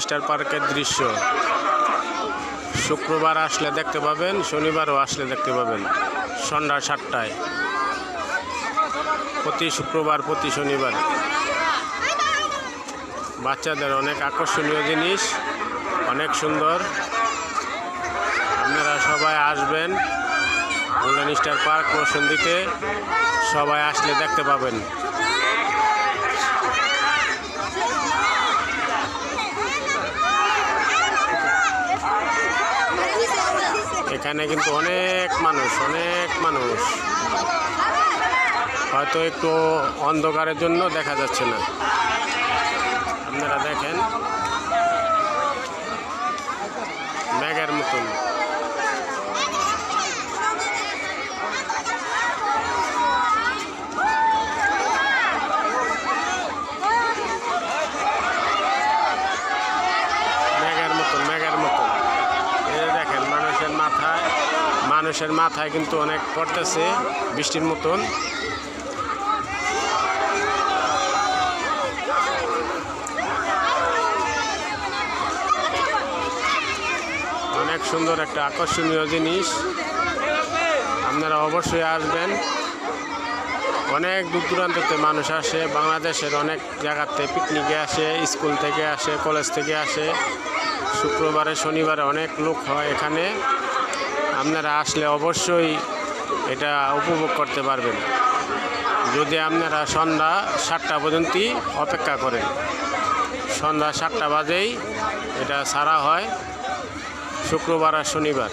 Star পার্কের দৃশ্য শুক্রবার আসলে দেখতে পাবেন, শনিবারও আসলে দেখতে পাবেন সন্ধ্যা 7টায়, প্রতি শুক্রবার প্রতি শনিবার। বাচ্চাদের অনেক আকর্ষণীয় জিনিস, অনেক সুন্দর। আপনারা সবাই আসবেন গোল্ডেন স্টার পার্ক নরসিংদীতে, সবাই আসলে দেখতে পাবেন। এখানে কিন্তু অনেক মানুষ হয়তো একটু অন্ধকারের জন্য দেখা যাচ্ছে না। আপনারা দেখেন মেঘের মতন। দেখেন মানুষের মাথায় কিন্তু অনেক পড়তেছে বৃষ্টির মতন। অনেক সুন্দর একটা আকর্ষণীয় জিনিস, আপনারা অবশ্যই আসবেন। অনেক দূর দূরান্ততে মানুষ আসে, বাংলাদেশের অনেক জায়গাতে পিকনিকে আসে, স্কুল থেকে আসে, কলেজ থেকে আসে। শুক্রবারে শনিবারে অনেক লোক হয় এখানে। আপনারা আসলে অবশ্যই এটা উপভোগ করতে পারবেন, যদি আপনারা সন্ধ্যা 7টা পর্যন্ত অপেক্ষা করেন। সন্ধ্যা 7টা বাজেই এটা ছাড়া হয় শুক্রবার আর শনিবার।